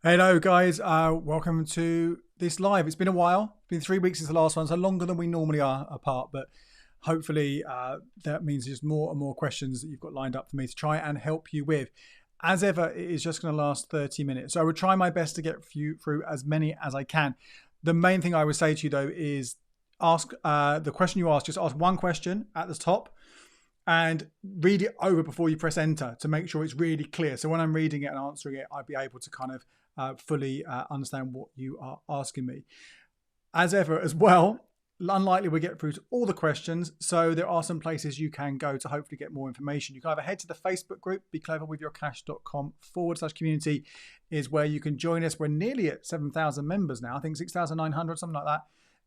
Hello, guys. Welcome to this live. It's been a while. It's been 3 weeks since the last one, so longer than we normally are apart. But hopefully, that means there's more and more questions that you've got lined up for me to try and help you with. As ever, it is just going to last 30 minutes. So I will try my best to get you through as many as I can. The main thing I would say to you, though, is ask the question you ask. Just ask one question at the top and read it over before you press enter to make sure it's really clear. So when I'm reading it and answering it, I'd be able to kind of fully understand what you are asking me. As ever, as well, unlikely we get through to all the questions, so there are some places you can go to hopefully get more information. You can either head to the Facebook group, becleverwithyourcash.com/community is where you can join us. We're nearly at 7,000 members now, I think 6,900, something like that.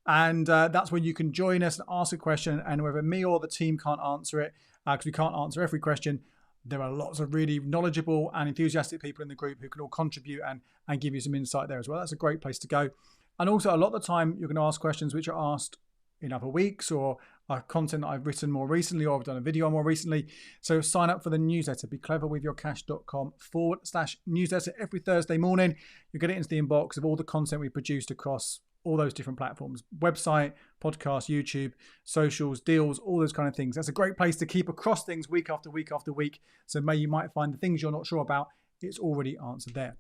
And that's where you can join us and ask a question, and whether me or the team can't answer it, because we can't answer every question, there are lots of really knowledgeable and enthusiastic people in the group who can all contribute and give you some insight there as well. That's a great place to go. And also, a lot of the time, you're going to ask questions which are asked in other weeks or content that I've written more recently or I've done a video on more recently. So sign up for the newsletter, becleverwithyourcash.com/newsletter. Every Thursday morning, you get it into the inbox of all the content we produced across all those different platforms: website, podcast, YouTube, socials, deals, all those kind of things. That's a great place to keep across things week after week after week. So you might find the things you're not sure about, it's already answered there.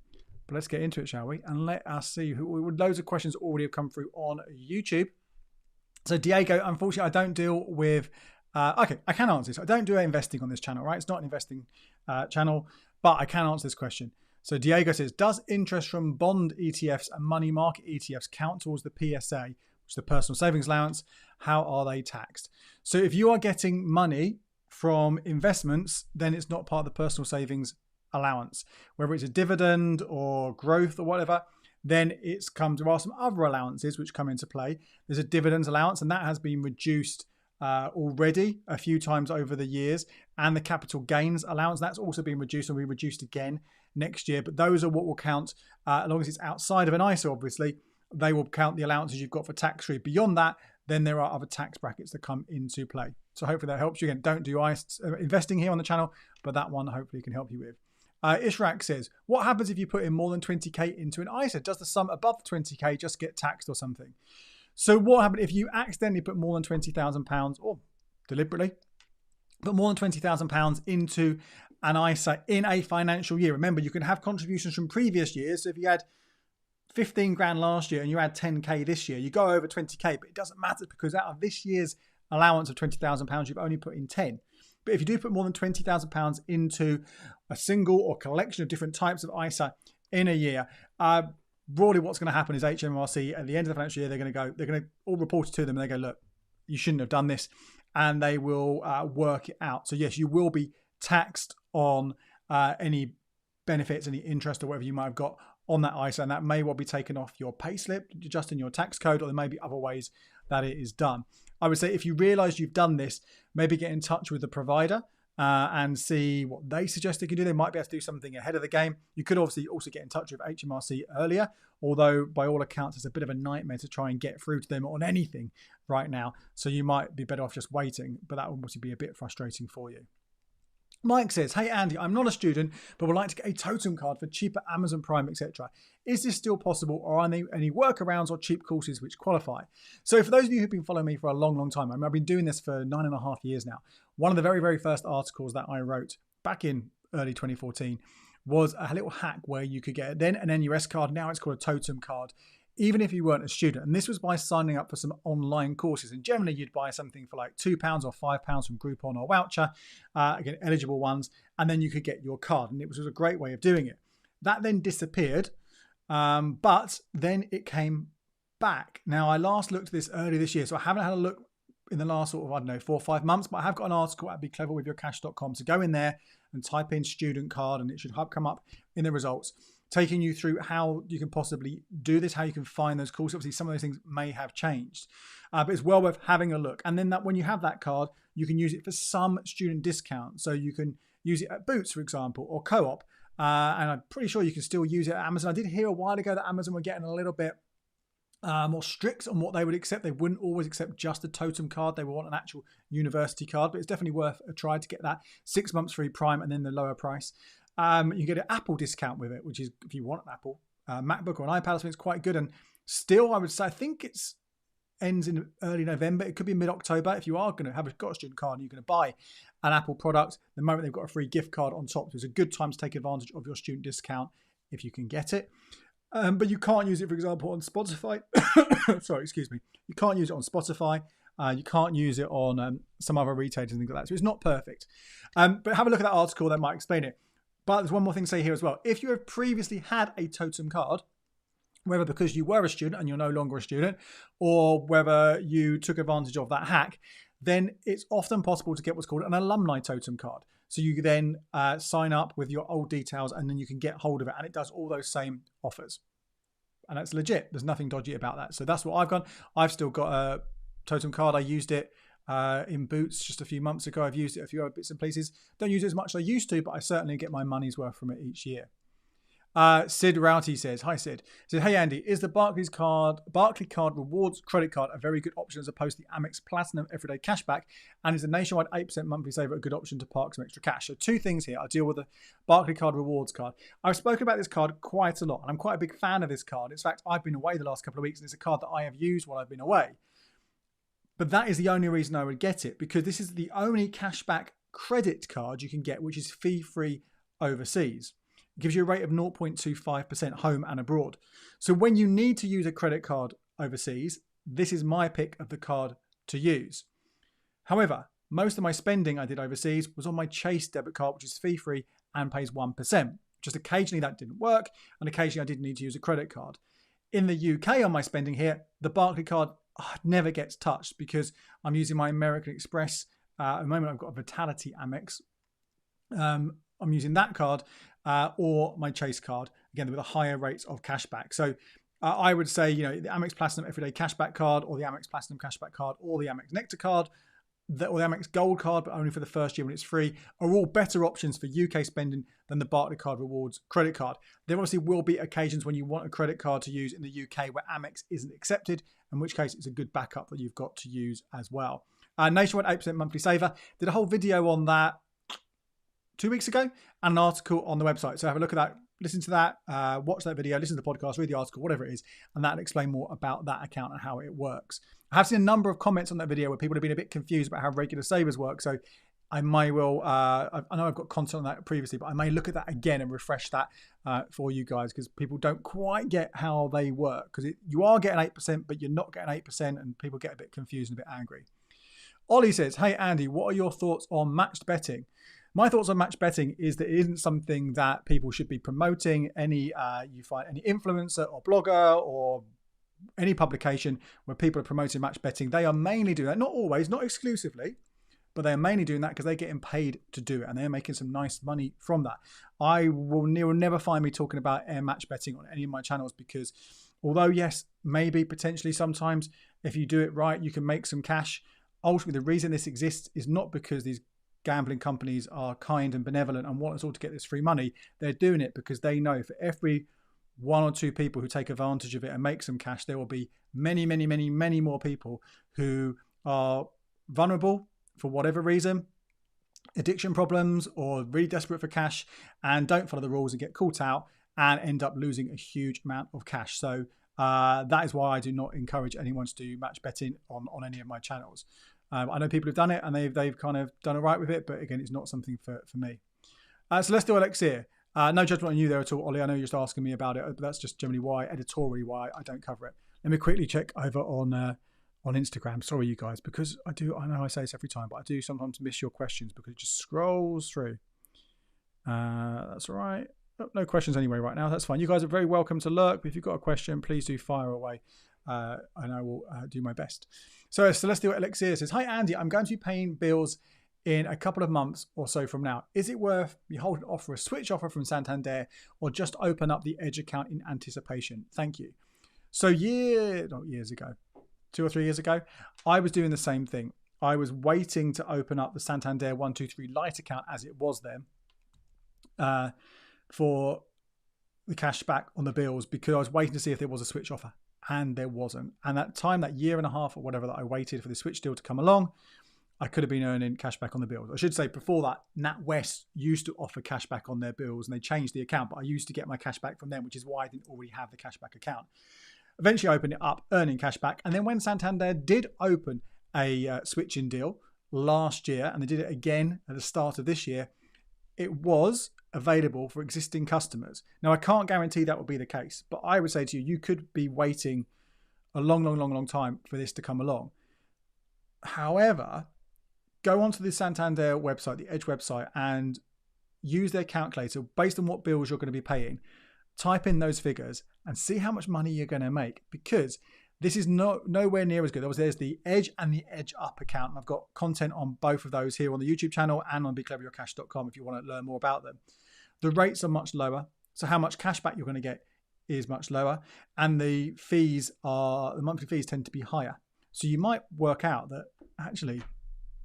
But let's get into it, shall we? And let us see loads of questions already have come through on YouTube. So Diego, unfortunately, I don't deal with, okay, I can answer this. I don't do investing on this channel, right? It's not an investing channel, but I can answer this question. So Diego says, does interest from bond ETFs and money market ETFs count towards the PSA, which is the personal savings allowance? How are they taxed? So if you are getting money from investments, then it's not part of the personal savings allowance. Whether it's a dividend or growth or whatever, then there are some other allowances which come into play. There's a dividends allowance, and that has been reduced already a few times over the years. And the capital gains allowance, that's also been reduced and will be reduced again next year. But those are what will count, as long as it's outside of an ISA, obviously, they will count the allowances you've got for tax-free. Beyond that, then there are other tax brackets that come into play. So hopefully that helps you. Again, don't do investing here on the channel, but that one hopefully can help you with. Ishrak says, what happens if you put in more than 20k into an ISA? Does the sum above 20k just get taxed or something? So what happens if you accidentally put more than £20,000 or deliberately put more than £20,000 into an ISA in a financial year? Remember, you can have contributions from previous years. So if you had 15 grand last year and you had 10k this year, you go over 20k, but it doesn't matter because out of this year's allowance of £20,000, you've only put in 10. But if you do put more than £20,000 into a single or collection of different types of ISA in a year, broadly what's going to happen is HMRC at the end of the financial year, they're going to all report it to them and they go, look, you shouldn't have done this. And they will work it out. So yes, you will be taxed on any benefits, any interest or whatever you might have got on that ISA. And that may well be taken off your payslip, just in your tax code, or there may be other ways that it is done. I would say if you realize you've done this, maybe get in touch with the provider and see what they suggest they can do. They might be able to do something ahead of the game. You could obviously also get in touch with HMRC earlier, although by all accounts, it's a bit of a nightmare to try and get through to them on anything right now. So you might be better off just waiting, but that would obviously be a bit frustrating for you. Mike says, hey Andy, I'm not a student, but would like to get a totem card for cheaper Amazon Prime, etc. Is this still possible, or are there any workarounds or cheap courses which qualify? So for those of you who've been following me for a long, long time, I've been doing this for 9.5 years now. One of the very, very first articles that I wrote back in early 2014 was a little hack where you could get then an NUS card. Now it's called a totem card, even if you weren't a student. And this was by signing up for some online courses. And generally you'd buy something for like £2 or £5 from Groupon or Voucher, again, eligible ones, and then you could get your card. And it was a great way of doing it. That then disappeared, but then it came back. Now, I last looked at this early this year, so I haven't had a look in the last sort of, 4 or 5 months, but I have got an article at becleverwithyourcash.com. So go in there and type in student card, and it should come up in the results, taking you through how you can possibly do this, how you can find those courses. Obviously, some of those things may have changed, but it's well worth having a look. And then when you have that card, you can use it for some student discount. So you can use it at Boots, for example, or Co-op. And I'm pretty sure you can still use it at Amazon. I did hear a while ago that Amazon were getting a little bit more strict on what they would accept. They wouldn't always accept just a totem card. They would want an actual university card, but it's definitely worth a try to get that 6 months free Prime and then the lower price. You get an Apple discount with it, which is, if you want an Apple, MacBook or an iPad, I think it's quite good. And still, I would say, I think it's ends in early November. It could be mid-October. If you are going to got a student card and you're going to buy an Apple product, the moment they've got a free gift card on top, so it's a good time to take advantage of your student discount if you can get it. But you can't use it, for example, on Spotify. Sorry, excuse me. You can't use it on Spotify. You can't use it on some other retailers and things like that. So it's not perfect. But have a look at that article that might explain it. But there's one more thing to say here as well. If you have previously had a Totem card, whether because you were a student and you're no longer a student, or whether you took advantage of that hack, then it's often possible to get what's called an alumni Totem card. So you then sign up with your old details and then you can get hold of it. And it does all those same offers. And that's legit. There's nothing dodgy about that. So that's what I've got. I've still got a Totem card. I used it in Boots just a few months ago. I've used it a few other bits and places. Don't use it as much as I used to, but I certainly get my money's worth from it each year. Sid Rowty says, hi Sid. Said, hey Andy, is the Barclays card rewards credit card a very good option as opposed to the Amex Platinum everyday cashback? And is the nationwide 8% monthly saver a good option to park some extra cash? So two things here. I'll deal with the Barclays card rewards card. I've spoken about this card quite a lot, and I'm quite a big fan of this card. In fact, I've been away the last couple of weeks, and it's a card that I have used while I've been away. But that is the only reason I would get it, because this is the only cashback credit card you can get, which is fee-free overseas. It gives you a rate of 0.25% home and abroad. So when you need to use a credit card overseas, this is my pick of the card to use. However, most of my spending I did overseas was on my Chase debit card, which is fee-free and pays 1%. Just occasionally that didn't work, and occasionally I did need to use a credit card. In the UK on my spending here, the Barclays card never gets touched because I'm using my American Express. At the moment, I've got a Vitality Amex. I'm using that card or my Chase card, again, with a higher rates of cashback. So I would say, the Amex Platinum Everyday Cashback card or the Amex Platinum Cashback card or the Amex Nectar card or the Amex Gold card, but only for the first year when it's free, are all better options for UK spending than the Barclays card rewards credit card. There obviously will be occasions when you want a credit card to use in the UK where Amex isn't accepted, in which case it's a good backup that you've got to use as well. Nationwide 8% monthly saver. Did a whole video on that 2 weeks ago and an article on the website. So have a look at that, listen to that, watch that video, listen to the podcast, read the article, whatever it is, and that'll explain more about that account and how it works. I have seen a number of comments on that video where people have been a bit confused about how regular savers work. So I may well, I know I've got content on that previously, but I may look at that again and refresh that for you guys because people don't quite get how they work. Because you are getting 8%, but you're not getting 8%, and people get a bit confused and a bit angry. Ollie says, hey Andy, what are your thoughts on matched betting? My thoughts on match betting is that it isn't something that people should be promoting. You find any influencer or blogger or any publication where people are promoting match betting, they are mainly doing that. Not always, not exclusively, but they're mainly doing that because they're getting paid to do it and they're making some nice money from that. You'll never find me talking about match betting on any of my channels because although, yes, maybe potentially sometimes if you do it right, you can make some cash. Ultimately, the reason this exists is not because these gambling companies are kind and benevolent and want us all to get this free money. They're doing it because they know for every one or two people who take advantage of it and make some cash, there will be many, many, many, many more people who are vulnerable for whatever reason, addiction problems or really desperate for cash and don't follow the rules and get caught out and end up losing a huge amount of cash. So that is why I do not encourage anyone to do match betting on any of my channels. I know people have done it and they've kind of done all right with it, but again, it's not something for me. So let's do Elixir. No judgment on you there at all, Ollie. I know you're just asking me about it, but that's just generally editorially why I don't cover it. Let me quickly check over on Instagram. Sorry, you guys, because I know I say this every time, but I do sometimes miss your questions because it just scrolls through. That's all right. Oh, no questions anyway right now. That's fine. You guys are very welcome to lurk, but if you've got a question, please do fire away. And I will do my best. So Celestial Elixir says, hi Andy, I'm going to be paying bills in a couple of months or so from now. Is it worth me holding off for a switch offer from Santander or just open up the Edge account in anticipation? Thank you. So years ago, 2 or 3 years ago, I was doing the same thing. I was waiting to open up the Santander 123 Lite account as it was then for the cash back on the bills because I was waiting to see if there was a switch offer. And there wasn't. And that time, that year and a half or whatever that I waited for the switch deal to come along, I could have been earning cash back on the bills. I should say before that, NatWest used to offer cash back on their bills and they changed the account, but I used to get my cash back from them, which is why I didn't already have the cashback account. Eventually I opened it up, earning cash back. And then when Santander did open a switching deal last year, and they did it again at the start of this year, it was available for existing customers. Now, I can't guarantee that will be the case, but I would say to you, you could be waiting a long time for this to come along. However, go onto the Santander website, the Edge website, and use their calculator based on what bills you're going to be paying. Type in those figures and see how much money you're going to make, because this is nowhere near as good. Obviously, there's the Edge and the Edge Up account. And I've got content on both of those here on the YouTube channel and on becleveryourcash.com if you want to learn more about them. The rates are much lower, so how much cash back you're going to get is much lower, and the monthly fees tend to be higher. So you might work out that actually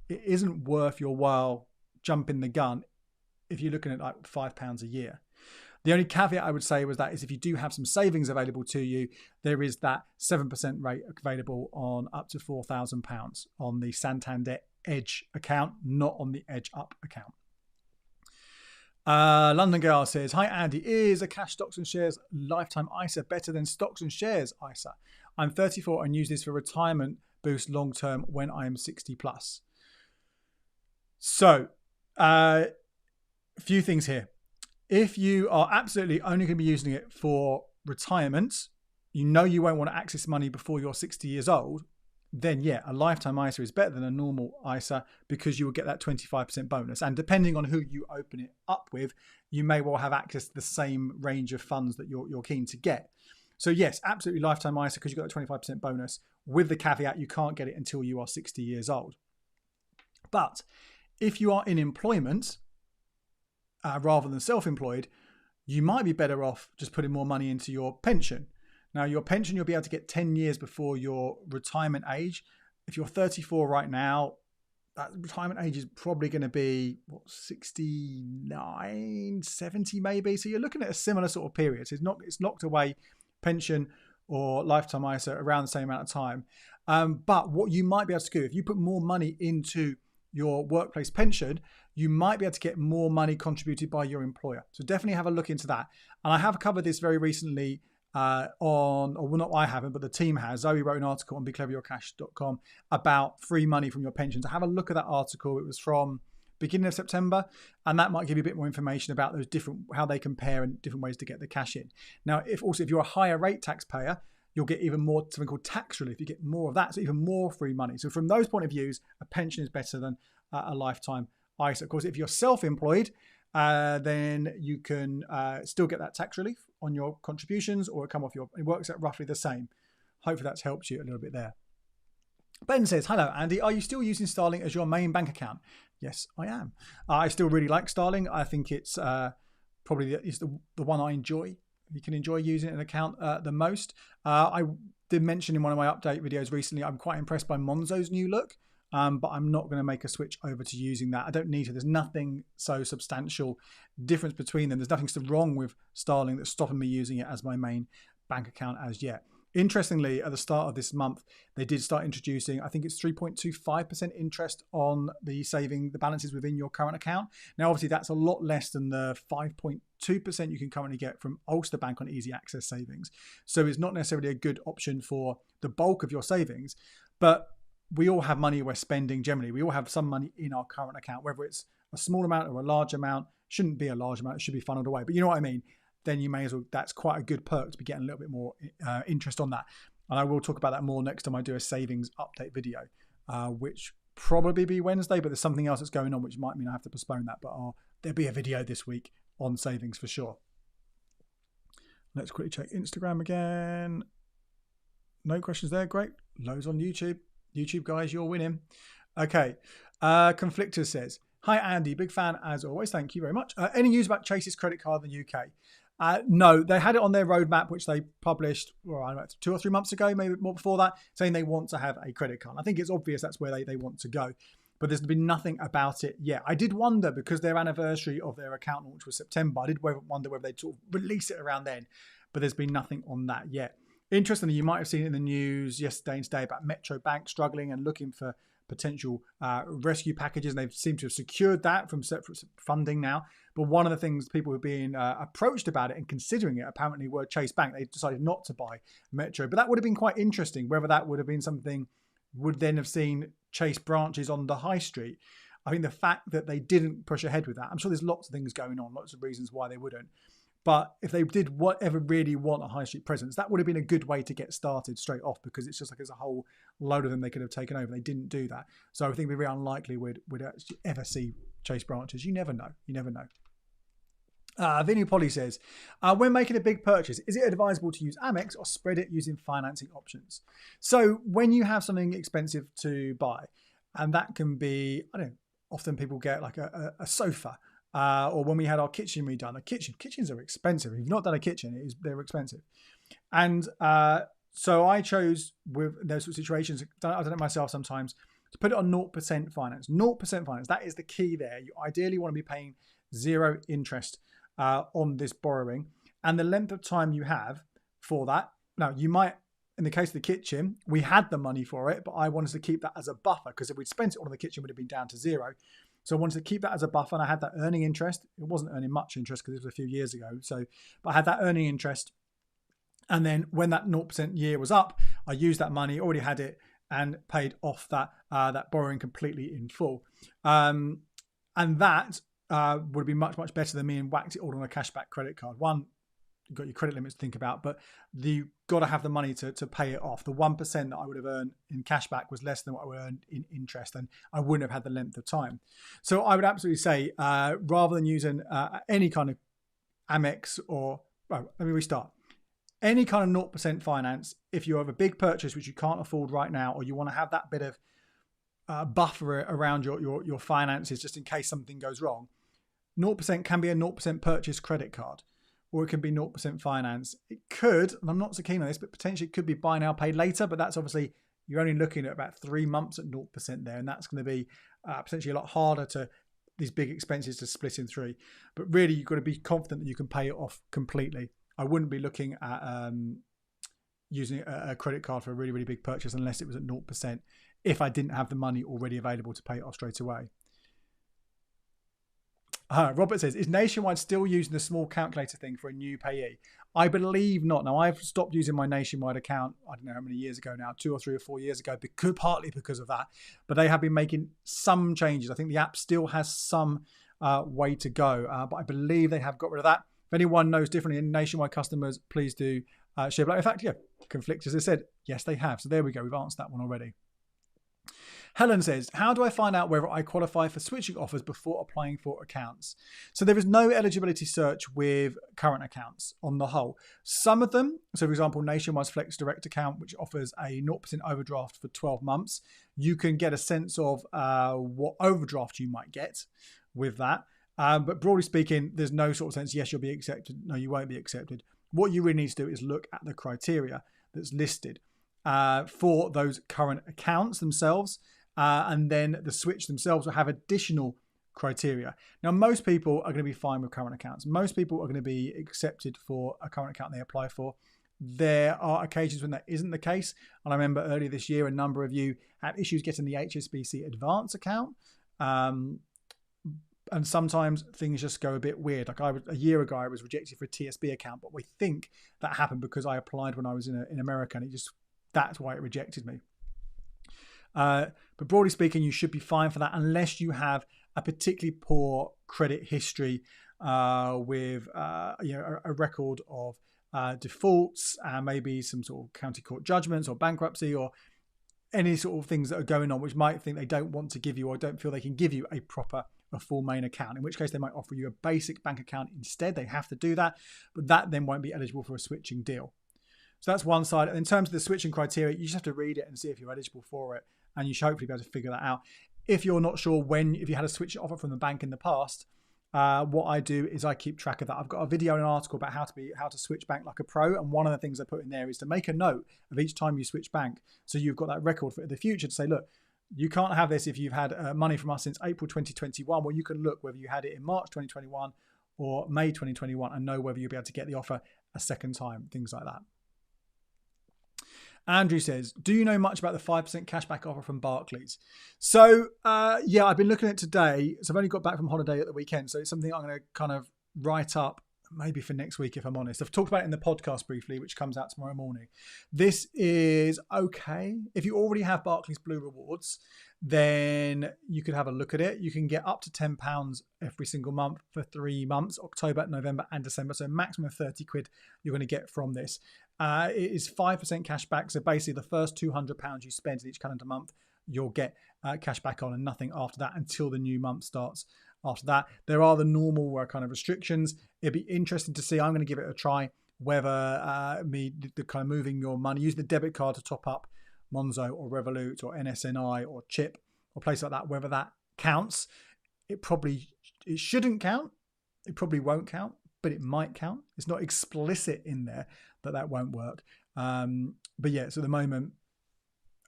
it isn't worth your while jumping the gun if you're looking at like £5 a year. The only caveat I would say was that is if you do have some savings available to you, there is that 7% rate available on up to £4,000 on the Santander Edge account, not on the Edge Up account. London Girl says, hi Andy, is a cash stocks and shares lifetime ISA better than stocks and shares ISA? I'm 34 and use this for retirement boost long term when I am 60 plus. So, a few things here. If you are absolutely only going to be using it for retirement, you know you won't want to access money before you're 60 years old, then yeah, a lifetime ISA is better than a normal ISA because you will get that 25% bonus. And depending on who you open it up with, you may well have access to the same range of funds that you're keen to get. So yes, absolutely lifetime ISA because you've got a 25% bonus, with the caveat you can't get it until you are 60 years old. But if you are in employment, rather than self-employed, you might be better off just putting more money into your pension. Now, your pension, you'll be able to get 10 years before your retirement age. If you're 34 right now, that retirement age is probably going to be, 69, 70 maybe. So you're looking at a similar sort of period. So it's locked away, pension or lifetime ISA, around the same amount of time. But what you might be able to do, if you put more money into your workplace pension, you might be able to get more money contributed by your employer. So definitely have a look into that. And I have covered this very recently not I haven't, but the team has. Zoe wrote an article on becleveryourcash.com about free money from your pension. So have a look at that article. It was from beginning of September, and that might give you a bit more information about those different, how they compare and different ways to get the cash in. Now, if you're a higher rate taxpayer, you'll get even more, something called tax relief. You get more of that, so even more free money. So from those point of views, a pension is better than a lifetime ISA. Of course, if you're self-employed, then you can still get that tax relief on your contributions, or it works out roughly the same. Hopefully that's helped you a little bit there. Ben says, hello Andy, are you still using Starling as your main bank account? Yes, I am. I still really like Starling. I think it's probably the one I enjoy. You can enjoy using an account the most. I did mention in one of my update videos recently, I'm quite impressed by Monzo's new look. But I'm not going to make a switch over to using that. I don't need to. There's nothing so substantial difference between them. There's nothing so wrong with Starling that's stopping me using it as my main bank account as yet. Interestingly, at the start of this month, they did start introducing, I think it's 3.25% interest on the balances within your current account. Now, obviously, that's a lot less than the 5.2% you can currently get from Ulster Bank on easy access savings. So it's not necessarily a good option for the bulk of your savings, but we all have money we're spending generally. We all have some money in our current account, whether it's a small amount or a large amount. Shouldn't be a large amount, it should be funneled away. But you know what I mean? Then you may as well, that's quite a good perk to be getting a little bit more interest on that. And I will talk about that more next time I do a savings update video, which probably be Wednesday, but there's something else that's going on, which might mean I have to postpone that. But there'll be a video this week on savings for sure. Let's quickly check Instagram again. No questions there, great. Loads on YouTube. YouTube guys, you're winning. Okay. Conflictor says, hi Andy, big fan as always. Thank you very much. Any news about Chase's credit card in the UK? No, they had it on their roadmap, which they published 2 or 3 months ago, maybe more before that, saying they want to have a credit card. I think it's obvious that's where they want to go, but there's been nothing about it yet. I did wonder, because their anniversary of their account launch was September, I did wonder whether they'd sort of release it around then, but there's been nothing on that yet. Interestingly, you might have seen it in the news yesterday and today about Metro Bank struggling and looking for potential rescue packages, and they've seemed to have secured that from separate funding now. But one of the things people who are being approached about it and considering it apparently were Chase Bank. They decided not to buy Metro, but that would have been quite interesting. Whether that would have been something would then have seen Chase branches on the high street. I think the fact that they didn't push ahead with that, I'm sure there's lots of things going on, lots of reasons why they wouldn't. But if they did ever really want a high street presence, that would have been a good way to get started straight off, because it's just like there's a whole load of them they could have taken over. They didn't do that. So I think it'd be very unlikely we'd actually ever see Chase branches. You never know. You never know. Vinny Polly says, when making a big purchase, is it advisable to use Amex or spread it using financing options? So when you have something expensive to buy, and that can be, I don't know, often people get like a sofa, or when we had our kitchen redone. Kitchens are expensive. If you've not done a kitchen, they're expensive. And so I chose, with those sorts of situations, I've done it myself sometimes, to put it on 0% finance. 0% finance, that is the key there. You ideally want to be paying 0 interest on this borrowing. And the length of time you have for that. Now, you might, in the case of the kitchen, we had the money for it, but I wanted to keep that as a buffer, because if we'd spent it on the kitchen, it would have been down to 0. So I wanted to keep that as a buffer, and I had that earning interest. It wasn't earning much interest because it was a few years ago. But I had that earning interest. And then when that 0% year was up, I used that money, already had it, and paid off that borrowing completely in full. And that would have been much, much better than me and whacked it all on a cashback credit card. One, you've got your credit limits to think about, but you've got to have the money to pay it off. The 1% that I would have earned in cashback was less than what I would earn in interest, and I wouldn't have had the length of time. So I would absolutely say, rather than using any kind of Amex or, well, let me restart. Any kind of 0% finance, if you have a big purchase which you can't afford right now, or you want to have that bit of buffer around your finances just in case something goes wrong, 0% can be a 0% purchase credit card, or it can be 0% finance. It could, and I'm not so keen on this, but potentially it could be buy now, pay later, but that's obviously, you're only looking at about 3 months at 0% there, and that's going to be potentially a lot harder to, these big expenses to split in 3. But really, you've got to be confident that you can pay it off completely. I wouldn't be looking at using a credit card for a really, really big purchase unless it was at 0%, if I didn't have the money already available to pay it off straight away. Robert says, is Nationwide still using the small calculator thing for a new payee? I believe not. Now, I've stopped using my Nationwide account, I don't know how many years ago now, 2 or 3 or 4 years ago, partly because of that. But they have been making some changes. I think the app still has some way to go, but I believe they have got rid of that. If anyone knows differently in Nationwide customers, please do share. But in fact, yeah, Conflict, as I said, yes, they have. So there we go. We've answered that one already. Helen says, how do I find out whether I qualify for switching offers before applying for accounts? So there is no eligibility search with current accounts on the whole. Some of them, so for example, Nationwide's Flex Direct account, which offers a 0% overdraft for 12 months, you can get a sense of what overdraft you might get with that. But broadly speaking, there's no sort of sense, yes, you'll be accepted, no, you won't be accepted. What you really need to do is look at the criteria that's listed for those current accounts themselves. And then the switch themselves will have additional criteria. Now, most people are going to be fine with current accounts. Most people are going to be accepted for a current account they apply for. There are occasions when that isn't the case. And I remember earlier this year, a number of you had issues getting the HSBC Advance account. And sometimes things just go a bit weird. Like a year ago, I was rejected for a TSB account, but we think that happened because I applied when I was in America, and that's why it rejected me. But broadly speaking, you should be fine for that unless you have a particularly poor credit history with a record of defaults, maybe some sort of county court judgments or bankruptcy or any sort of things that are going on, which might think they don't want to give you or don't feel they can give you a full main account, in which case they might offer you a basic bank account instead. They have to do that, but that then won't be eligible for a switching deal. So that's one side. And in terms of the switching criteria, you just have to read it and see if you're eligible for it, and you should hopefully be able to figure that out. If you're not sure if you had a switch offer from the bank in the past, what I do is I keep track of that. I've got a video and an article about how to switch bank like a pro, and one of the things I put in there is to make a note of each time you switch bank, so you've got that record for the future to say, look, you can't have this if you've had money from us since April 2021. Well, you can look whether you had it in March 2021 or May 2021 and know whether you'll be able to get the offer a second time, things like that. Andrew says, do you know much about the 5% cashback offer from Barclays? So, yeah, I've been looking at it today. So I've only got back from holiday at the weekend. So it's something I'm going to kind of write up maybe for next week, if I'm honest. I've talked about it in the podcast briefly, which comes out tomorrow morning. This is okay. If you already have Barclays Blue Rewards, then you could have a look at it. You can get up to £10 every single month for 3 months, October, November and December. So a maximum of 30 quid you're going to get from this. It is 5% cash back. So basically the first £200 you spend in each calendar month, you'll get cash back on, and nothing after that until the new month starts. After that, there are the normal kind of restrictions. It'd be interesting to see. I'm going to give it a try whether the kind of moving your money, using the debit card to top up Monzo or Revolut or NSNI or Chip or place like that, whether that counts. It shouldn't count. It probably won't count, but it might count. It's not explicit in there that won't work. But yeah, so at the moment,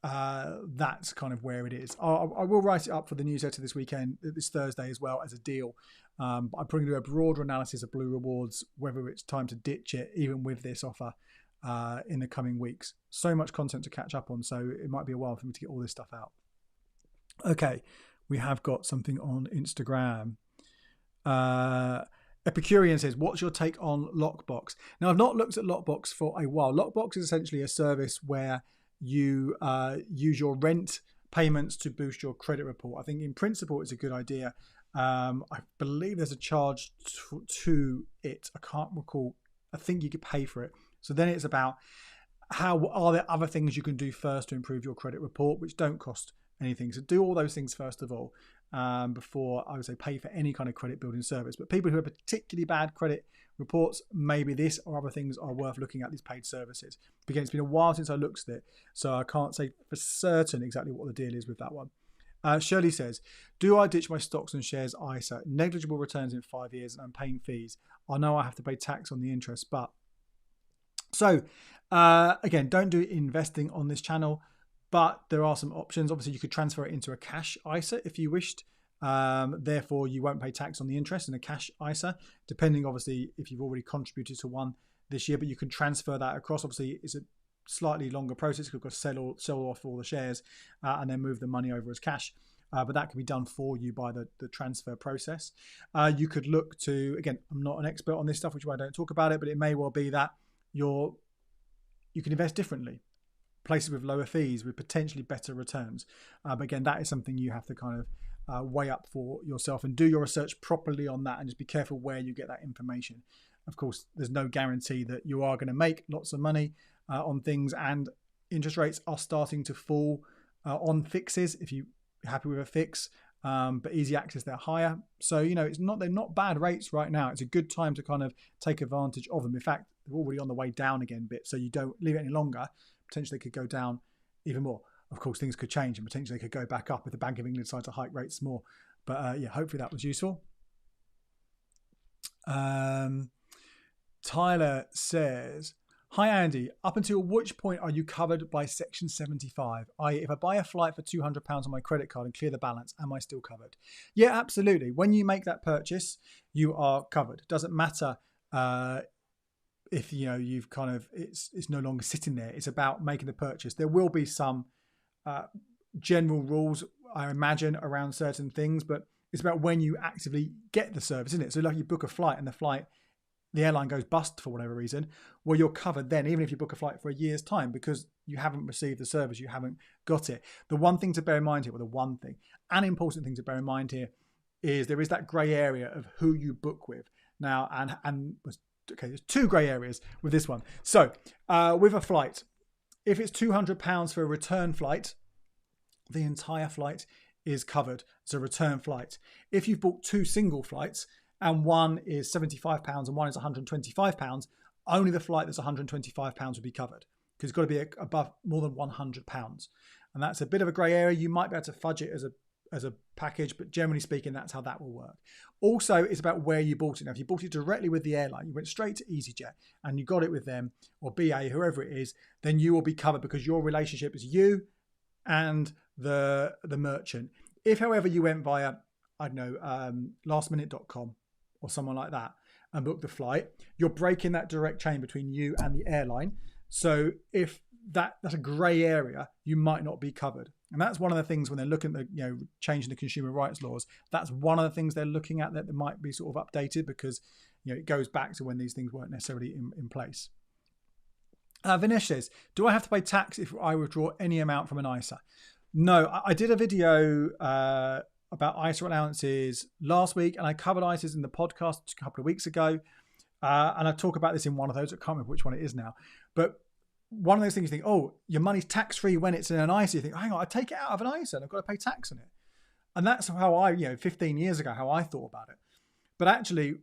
that's kind of where it is. I will write it up for the newsletter this weekend, this Thursday as well, as a deal. I'm probably going to do a broader analysis of Blue Rewards, whether it's time to ditch it, even with this offer in the coming weeks. So much content to catch up on, so it might be a while for me to get all this stuff out. Okay, we have got something on Instagram. Epicurean says, what's your take on Lockbox? Now, I've not looked at Lockbox for a while. Lockbox is essentially a service where you use your rent payments to boost your credit report. I think in principle it's a good idea. I believe there's a charge to it. I can't recall. I think you could pay for it. So then it's about how are there other things you can do first to improve your credit report, which don't cost anything. So do all those things first of all, before I would say pay for any kind of credit building service. But people who have particularly bad credit reports, maybe this or other things are worth looking at, these paid services. Again, it's been a while since I looked at it, so I can't say for certain exactly what the deal is with that one. Shirley says, do I ditch my stocks and shares ISA? Negligible returns in 5 years and I'm paying fees. I know I have to pay tax on the interest, but... So, again, don't do investing on this channel, but there are some options. Obviously, you could transfer it into a cash ISA if you wished. Therefore, you won't pay tax on the interest in a cash ISA, depending, obviously, if you've already contributed to one this year. But you can transfer that across. Obviously, it's a slightly longer process because you've got to sell off all the shares and then move the money over as cash. But that can be done for you by the transfer process. You could look to, again, I'm not an expert on this stuff, which is why I don't talk about it, but it may well be that you can invest differently, places with lower fees with potentially better returns. But again, that is something you have to kind of weigh up for yourself and do your research properly on that, and just be careful where you get that information. Of course, there's no guarantee that you are going to make lots of money on things, and interest rates are starting to fall on fixes if you're happy with a fix. But easy access, they're higher. So, they're not bad rates right now. It's a good time to kind of take advantage of them. In fact, they're already on the way down again a bit. So you don't leave it any longer. Potentially they could go down even more. Of course, things could change and potentially they could go back up if the Bank of England decides to hike rates more. But yeah, hopefully that was useful. Tyler says, hi Andy, up until which point are you covered by Section 75? I.e., if I buy a flight for £200 on my credit card and clear the balance, am I still covered? Yeah, absolutely. When you make that purchase, you are covered. It doesn't matter if you've kind of it's no longer sitting there. It's about making the purchase. There will be some general rules, I imagine, around certain things, but it's about when you actively get the service, isn't it? So like you book a flight and the airline goes bust for whatever reason, well, you're covered then, even if you book a flight for a year's time, because you haven't received the service, you haven't got it. The one thing to bear in mind here, an important thing to bear in mind here, is there is that grey area of who you book with. Now, okay, there's two grey areas with this one. So with a flight, if it's £200 for a return flight, the entire flight is covered. It's a return flight. If you've booked two single flights and one is £75 and one is £125, only the flight that's £125 will be covered, because it's got to be above more than £100. And that's a bit of a grey area. You might be able to fudge it as a package, but generally speaking, that's how that will work. Also, it's about where you bought it. Now, if you bought it directly with the airline, you went straight to EasyJet and you got it with them, or BA, whoever it is, then you will be covered because your relationship is you and the merchant. If, however, you went via, I don't know, lastminute.com or someone like that and booked the flight, you're breaking that direct chain between you and the airline. So if that's a grey area. You might not be covered. And that's one of the things when they're looking at changing the consumer rights laws. That's one of the things they're looking at, that might be sort of updated, because it goes back to when these things weren't necessarily in place. Vinesh says, do I have to pay tax if I withdraw any amount from an ISA? No, I did a video about ISA allowances last week, and I covered ISAs in the podcast a couple of weeks ago. And I talk about this in one of those. I can't remember which one it is now. But one of those things you think, oh, your money's tax-free when it's in an ISA. You think, hang on, I take it out of an ISA and I've got to pay tax on it. And that's how I, 15 years ago, how I thought about it. But actually,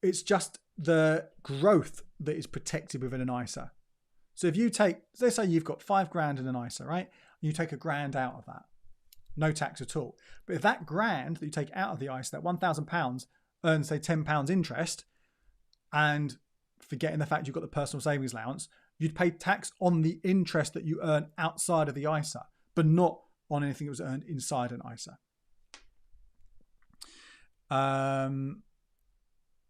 it's just the growth that is protected within an ISA. So if you take, let's say you've got $5,000 in an ISA, right? You take $1,000 out of that. No tax at all. But if that grand that you take out of the ISA, that £1,000 earns, say, £10 interest, and forgetting the fact you've got the personal savings allowance, you'd pay tax on the interest that you earn outside of the ISA, but not on anything that was earned inside an ISA.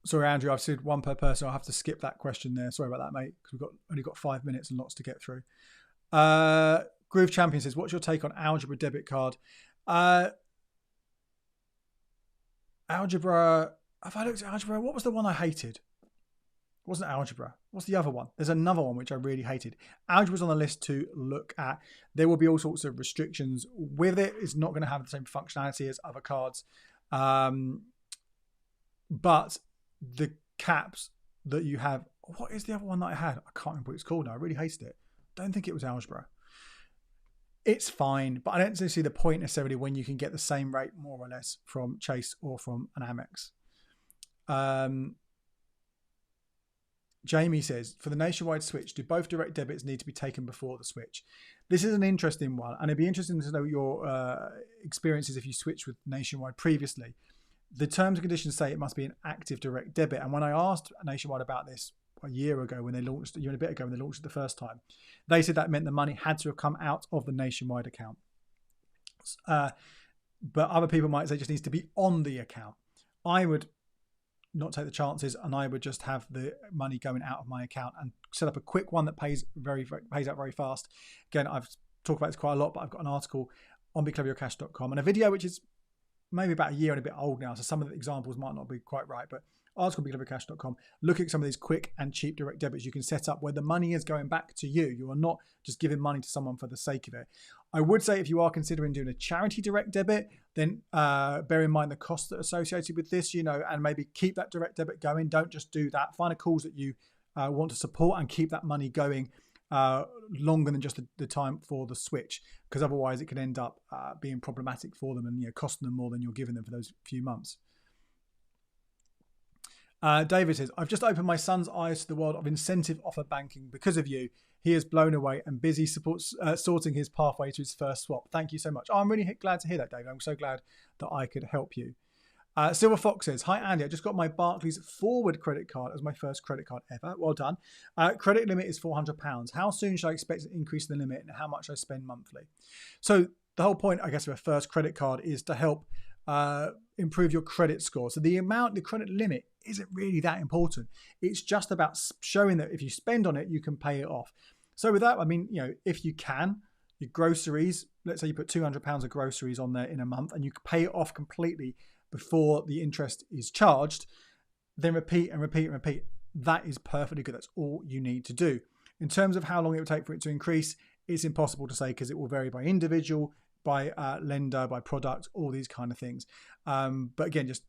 Sorry, Andrew, I've said one per person. I'll have to skip that question there. Sorry about that, mate, because we've only got 5 minutes and lots to get through. Groove Champion says, what's your take on algebra debit card? Algebra, have I looked at algebra? What was the one I hated? It wasn't algebra. What's the other one? There's another one which I really hated. Algebra's on the list to look at. There will be all sorts of restrictions with it. It's not going to have the same functionality as other cards. But the caps that you have, what is the other one that I had? I can't remember what it's called now. I really hated it. Don't think it was algebra. It's fine, but I don't see the point necessarily when you can get the same rate more or less from Chase or from an Amex. Jamie says, for the nationwide switch, do both direct debits need to be taken before the switch? This is an interesting one, and it'd be interesting to know your experiences if you switched with nationwide previously. The terms and conditions say it must be an active direct debit, and when I asked Nationwide about this a year ago when they launched, a year and a bit ago when they launched it the first time, they said that meant the money had to have come out of the Nationwide account. But other people might say it just needs to be on the account. I would not take the chances, and I would just have the money going out of my account and set up a quick one that pays out very fast. Again, I've talked about this quite a lot, but I've got an article on becloveyourcash.com and a video which is maybe about a year and a bit old now, so some of the examples might not be quite right, but article becloveyourcash.com, look at some of these quick and cheap direct debits you can set up where the money is going back to you. You are not just giving money to someone for the sake of it. I would say if you are considering doing a charity direct debit, then bear in mind the costs that are associated with this, and maybe keep that direct debit going. Don't just do that. Find a cause that you want to support and keep that money going longer than just the time for the switch, because otherwise it can end up being problematic for them and costing them more than you're giving them for those few months. David says, I've just opened my son's eyes to the world of incentive offer banking because of you. He is blown away and busy sorting his pathway to his first swap. Thank you so much. I'm really glad to hear that, David. I'm so glad that I could help you. Silver Fox says, hi, Andy. I just got my Barclays Forward credit card as my first credit card ever. Well done. Credit limit is £400. How soon should I expect an increase in the limit and how much I spend monthly? So the whole point, I guess, of a first credit card is to help improve your credit score. So the credit limit isn't really that important. It's just about showing that if you spend on it, you can pay it off. So with that, I mean, if you can, your groceries, let's say you put £200 of groceries on there in a month and you pay it off completely before the interest is charged, then repeat and repeat and repeat. That is perfectly good. That's all you need to do. In terms of how long it will take for it to increase, it's impossible to say because it will vary by individual, by lender, by product, all these kind of things. But again, just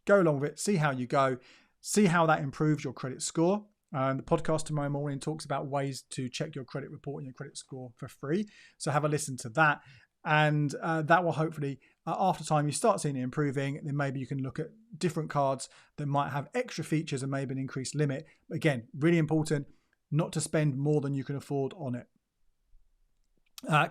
go along with it, see how you go, see how that improves your credit score. The podcast tomorrow morning talks about ways to check your credit report and your credit score for free. So have a listen to that. And that will hopefully, after time you start seeing it improving, then maybe you can look at different cards that might have extra features and maybe an increased limit. Again, really important not to spend more than you can afford on it.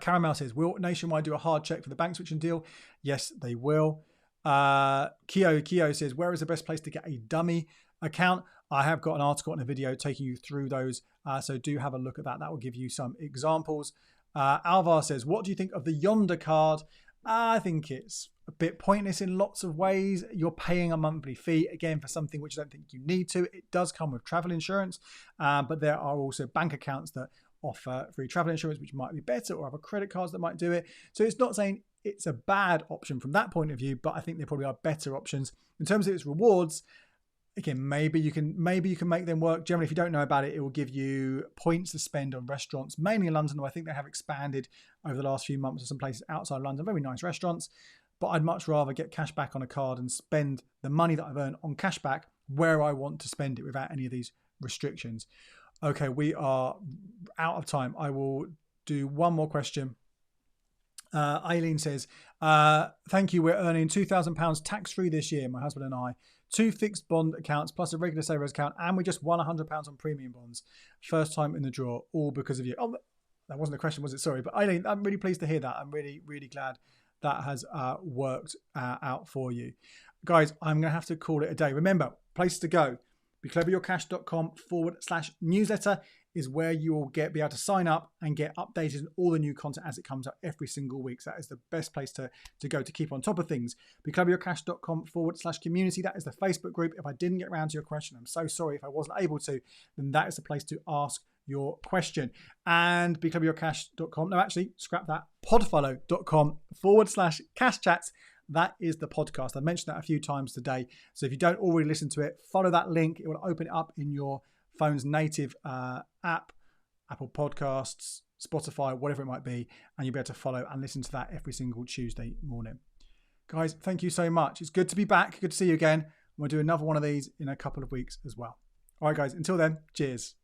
Caramel says, will Nationwide do a hard check for the bank switching deal? Yes, they will. Kyo says, where is the best place to get a dummy account? I have got an article and a video taking you through those, so do have a look at that. That will give you some examples. Alvar says, what do you think of the Yonder card? I think it's a bit pointless in lots of ways. You're paying a monthly fee, again, for something which I don't think you need to. It does come with travel insurance, but there are also bank accounts that offer free travel insurance, which might be better, or other credit cards that might do it. So it's not saying it's a bad option from that point of view, but I think there probably are better options. In terms of its rewards, again, maybe you can make them work. Generally, if you don't know about it, it will give you points to spend on restaurants, mainly in London, though I think they have expanded over the last few months to some places outside London, very nice restaurants. But I'd much rather get cash back on a card and spend the money that I've earned on cash back where I want to spend it without any of these restrictions. Okay, we are out of time. I will do one more question. Aileen says, thank you. We're earning £2,000 tax-free this year, my husband and I. 2 fixed bond accounts plus a regular savers account, and we just won £100 on premium bonds. First time in the draw, all because of you. Oh, that wasn't a question, was it? Sorry. But Aileen, I'm really pleased to hear that. I'm really, really glad that has worked out for you. Guys, I'm going to have to call it a day. Remember, places to go. BeCleverYourCash.com/newsletter is where you will be able to sign up and get updated on all the new content as it comes out every single week. So that is the best place to go to keep on top of things. BeCleverYourCash.com/community. That is the Facebook group. If I didn't get around to your question, I'm so sorry. If I wasn't able to, then that is the place to ask your question. And BeCleverYourCash.com. No, actually, scrap that. Podfollow.com/cash chats. That is the podcast. I mentioned that a few times today. So if you don't already listen to it, follow that link. It will open it up in your phone's native app, Apple Podcasts, Spotify, whatever it might be, and you'll be able to follow and listen to that every single Tuesday morning. Guys, thank you so much. It's good to be back. Good to see you again. We'll do another one of these in a couple of weeks as well. All right, guys, until then, cheers.